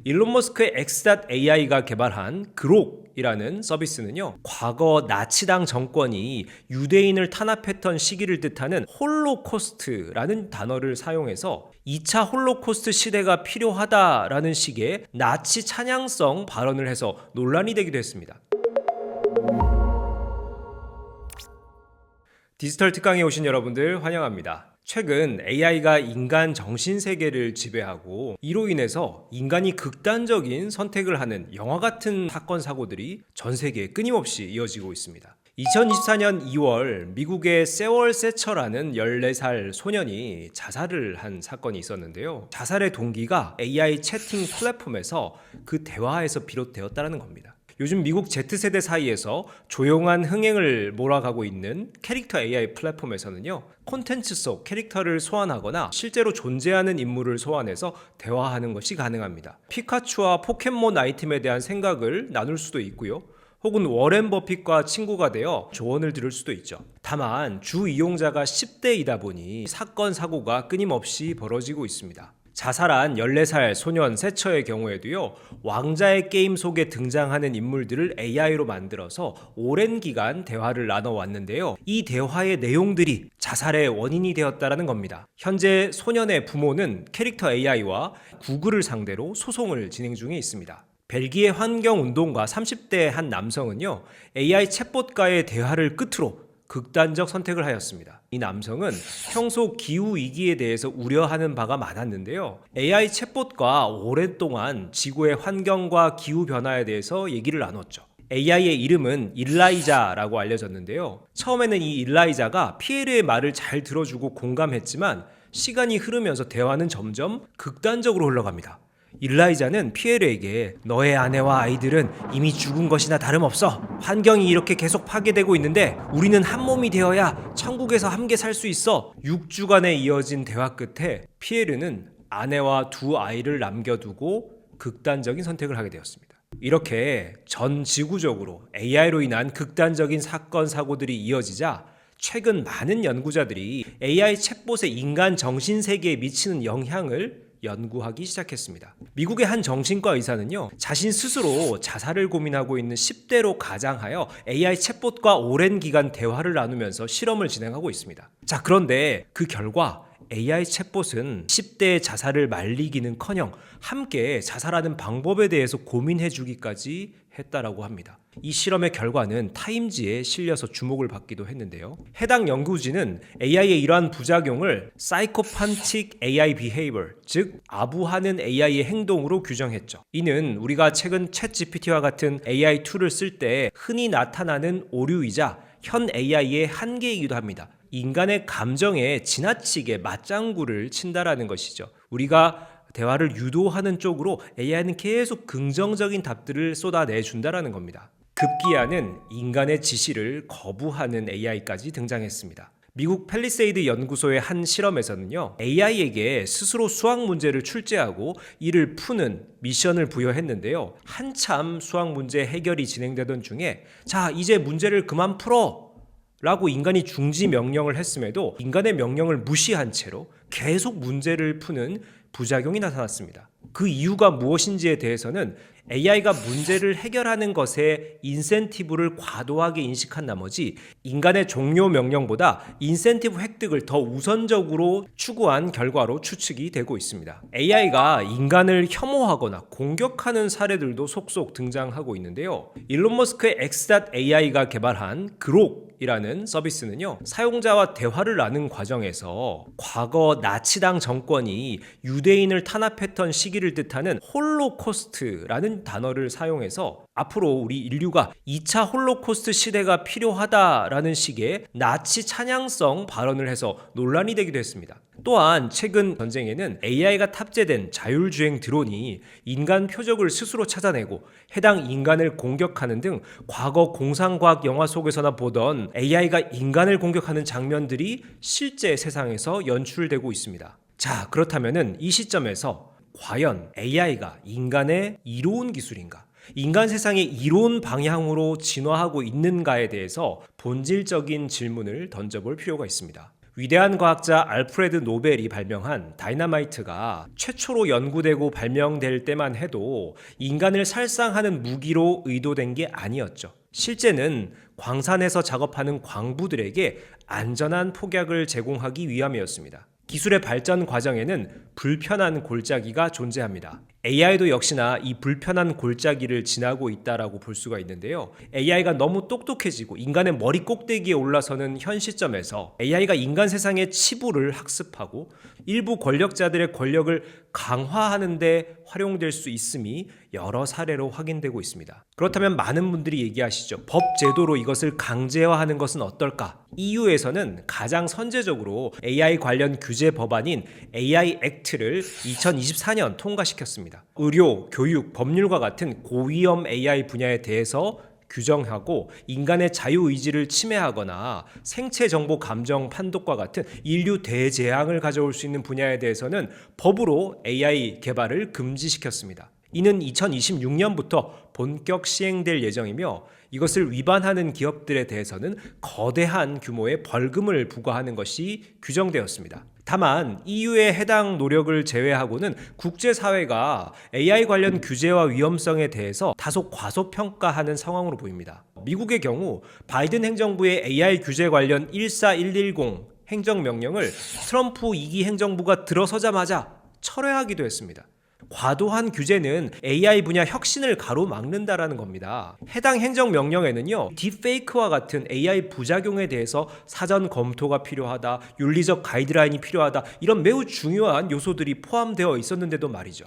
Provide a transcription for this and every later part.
일론 머스크의 X.AI가 개발한 그록이라는 서비스는요, 과거 나치당 정권이 유대인을 탄압했던 시기를 뜻하는 홀로코스트라는 단어를 사용해서 2차 홀로코스트 시대가 필요하다라는 식의 나치 찬양성 발언을 해서 논란이 되기도 했습니다. 디지털 특강에 오신 여러분들 환영합니다. 최근 AI가 인간 정신세계를 지배하고 이로 인해서 인간이 극단적인 선택을 하는 영화 같은 사건 사고들이 전 세계에 끊임없이 이어지고 있습니다. 2024년 2월 미국의 세월 세처라는 14살 소년이 자살을 한 사건이 있었는데요. 자살의 동기가 AI 채팅 플랫폼에서 그 대화에서 비롯되었다는 겁니다. 요즘 미국 Z세대 사이에서 조용한 흥행을 몰아가고 있는 캐릭터 AI 플랫폼에서는요, 콘텐츠 속 캐릭터를 소환하거나 실제로 존재하는 인물을 소환해서 대화하는 것이 가능합니다. 피카츄와 포켓몬 아이템에 대한 생각을 나눌 수도 있고요, 혹은 워렌 버핏과 친구가 되어 조언을 들을 수도 있죠. 다만 주 이용자가 10대이다 보니 사건 사고가 끊임없이 벌어지고 있습니다. 자살한 14살 소년 세처의 경우에도요, 왕자의 게임 속에 등장하는 인물들을 AI로 만들어서 오랜 기간 대화를 나눠왔는데요. 이 대화의 내용들이 자살의 원인이 되었다는 겁니다. 현재 소년의 부모는 캐릭터 AI와 구글을 상대로 소송을 진행 중에 있습니다. 벨기에 환경운동가 30대 한 남성은요, AI 챗봇과의 대화를 끝으로 극단적 선택을 하였습니다. 이 남성은 평소 기후위기에 대해서 우려하는 바가 많았는데요, AI 챗봇과 오랫동안 지구의 환경과 기후변화에 대해서 얘기를 나눴죠. AI의 이름은 일라이자라고 알려졌는데요, 처음에는 이 일라이자가 피에르의 말을 잘 들어주고 공감했지만 시간이 흐르면서 대화는 점점 극단적으로 흘러갑니다. 일라이자는 피에르에게 너의 아내와 아이들은 이미 죽은 것이나 다름없어. 환경이 이렇게 계속 파괴되고 있는데 우리는 한 몸이 되어야 천국에서 함께 살 수 있어. 6주간에 이어진 대화 끝에 피에르는 아내와 두 아이를 남겨두고 극단적인 선택을 하게 되었습니다. 이렇게 전 지구적으로 AI로 인한 극단적인 사건 사고들이 이어지자 최근 많은 연구자들이 AI 챗봇의 인간 정신세계에 미치는 영향을 연구하기 시작했습니다. 미국의 한 정신과 의사는요, 자신 스스로 자살을 고민하고 있는 10대로 가장하여 AI 챗봇과 오랜 기간 대화를 나누면서 실험을 진행하고 있습니다. 자, 그런데 그 결과 AI 챗봇은 10대의 자살을 말리기는커녕 함께 자살하는 방법에 대해서 고민해 주기까지 했다라고 합니다. 이 실험의 결과는 타임지에 실려서 주목을 받기도 했는데요. 해당 연구진은 AI의 이러한 부작용을 Psychopathic AI Behavior, 즉 아부하는 AI의 행동으로 규정했죠. 이는 우리가 최근 챗GPT와 같은 AI 툴을 쓸 때 흔히 나타나는 오류이자 현 AI의 한계이기도 합니다. 인간의 감정에 지나치게 맞장구를 친다라는 것이죠. 우리가 대화를 유도하는 쪽으로 AI는 계속 긍정적인 답들을 쏟아내준다라는 겁니다. 급기야는 인간의 지시를 거부하는 AI까지 등장했습니다. 미국 팰리세이드 연구소의 한 실험에서는요, AI에게 스스로 수학 문제를 출제하고 이를 푸는 미션을 부여했는데요, 한참 수학 문제 해결이 진행되던 중에 자, 이제 문제를 그만 풀어! 라고 인간이 중지 명령을 했음에도 인간의 명령을 무시한 채로 계속 문제를 푸는 부작용이 나타났습니다. 그 이유가 무엇인지에 대해서는 AI가 문제를 해결하는 것에 인센티브를 과도하게 인식한 나머지 인간의 종료 명령보다 인센티브 획득을 더 우선적으로 추구한 결과로 추측이 되고 있습니다. AI가 인간을 혐오하거나 공격하는 사례들도 속속 등장하고 있는데요. 일론 머스크의 X.AI가 개발한 그록이라는 서비스는요, 사용자와 대화를 나눈 과정에서 과거 나치당 정권이 유대인을 탄압했던 시기를 뜻하는 홀로코스트라는 단어를 사용해서 앞으로 우리 인류가 2차 홀로코스트 시대가 필요하다라는 식의 나치 찬양성 발언을 해서 논란이 되기도 했습니다. 또한 최근 전쟁에는 AI가 탑재된 자율주행 드론이 인간 표적을 스스로 찾아내고 해당 인간을 공격하는 등 과거 공상과학 영화 속에서나 보던 AI가 인간을 공격하는 장면들이 실제 세상에서 연출되고 있습니다. 자, 그렇다면은 이 시점에서 과연 AI가 인간의 이로운 기술인가? 인간 세상의 이로운 방향으로 진화하고 있는가에 대해서 본질적인 질문을 던져볼 필요가 있습니다. 위대한 과학자 알프레드 노벨이 발명한 다이너마이트가 최초로 연구되고 발명될 때만 해도 인간을 살상하는 무기로 의도된 게 아니었죠. 실제는 광산에서 작업하는 광부들에게 안전한 폭약을 제공하기 위함이었습니다. 기술의 발전 과정에는 불편한 골짜기가 존재합니다. AI도 역시나 이 불편한 골짜기를 지나고 있다라고 볼 수가 있는데요. AI가 너무 똑똑해지고 인간의 머리 꼭대기에 올라서는 현 시점에서 AI가 인간 세상의 치부를 학습하고 일부 권력자들의 권력을 강화하는 데 활용될 수 있음이 여러 사례로 확인되고 있습니다. 그렇다면 많은 분들이 얘기하시죠. 법 제도로 이것을 강제화하는 것은 어떨까? EU에서는 가장 선제적으로 AI 관련 규제 법안인 AI 액트를 2024년 통과시켰습니다. 의료, 교육, 법률과 같은 고위험 AI 분야에 대해서 규정하고 인간의 자유의지를 침해하거나 생체 정보 감정 판독과 같은 인류 대재앙을 가져올 수 있는 분야에 대해서는 법으로 AI 개발을 금지시켰습니다. 이는 2026년부터 본격 시행될 예정이며 이것을 위반하는 기업들에 대해서는 거대한 규모의 벌금을 부과하는 것이 규정되었습니다. 다만 EU의 해당 노력을 제외하고는 국제사회가 AI 관련 규제와 위험성에 대해서 다소 과소평가하는 상황으로 보입니다. 미국의 경우 바이든 행정부의 AI 규제 관련 14110 행정명령을 트럼프 2기 행정부가 들어서자마자 철회하기도 했습니다. 과도한 규제는 AI 분야 혁신을 가로막는다라는 겁니다. 해당 행정명령에는요, 딥페이크와 같은 AI 부작용에 대해서 사전 검토가 필요하다, 윤리적 가이드라인이 필요하다, 이런 매우 중요한 요소들이 포함되어 있었는데도 말이죠.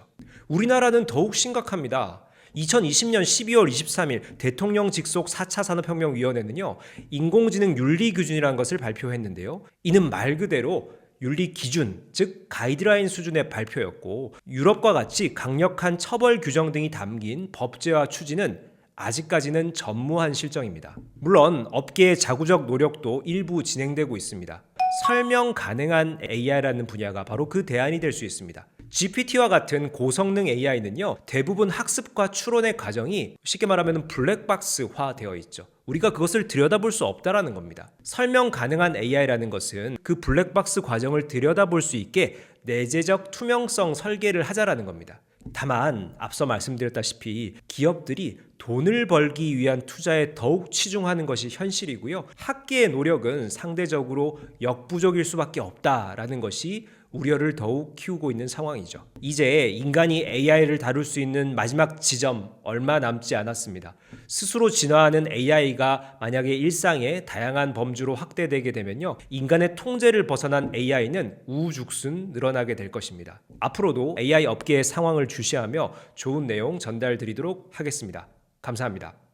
우리나라는 더욱 심각합니다. 2020년 12월 23일 대통령 직속 4차 산업혁명위원회는요, 인공지능 윤리 기준이라는 것을 발표했는데요. 이는 말 그대로 윤리 기준, 즉 가이드라인 수준의 발표였고 유럽과 같이 강력한 처벌 규정 등이 담긴 법제화 추진은 아직까지는 전무한 실정입니다. 물론 업계의 자구적 노력도 일부 진행되고 있습니다. 설명 가능한 AI라는 분야가 바로 그 대안이 될 수 있습니다. GPT와 같은 고성능 AI는요, 대부분 학습과 추론의 과정이 쉽게 말하면 블랙박스화 되어 있죠. 우리가 그것을 들여다볼 수 없다라는 겁니다. 설명 가능한 AI라는 것은 그 블랙박스 과정을 들여다볼 수 있게 내재적 투명성 설계를 하자라는 겁니다. 다만 앞서 말씀드렸다시피 기업들이 돈을 벌기 위한 투자에 더욱 치중하는 것이 현실이고요. 학계의 노력은 상대적으로 역부족일 수밖에 없다라는 것이 우려를 더욱 키우고 있는 상황이죠. 이제 인간이 AI를 다룰 수 있는 마지막 지점 얼마 남지 않았습니다. 스스로 진화하는 AI가 만약에 일상의 다양한 범주로 확대되게 되면요, 인간의 통제를 벗어난 AI는 우후죽순 늘어나게 될 것입니다. 앞으로도 AI 업계의 상황을 주시하며 좋은 내용 전달드리도록 하겠습니다. 감사합니다.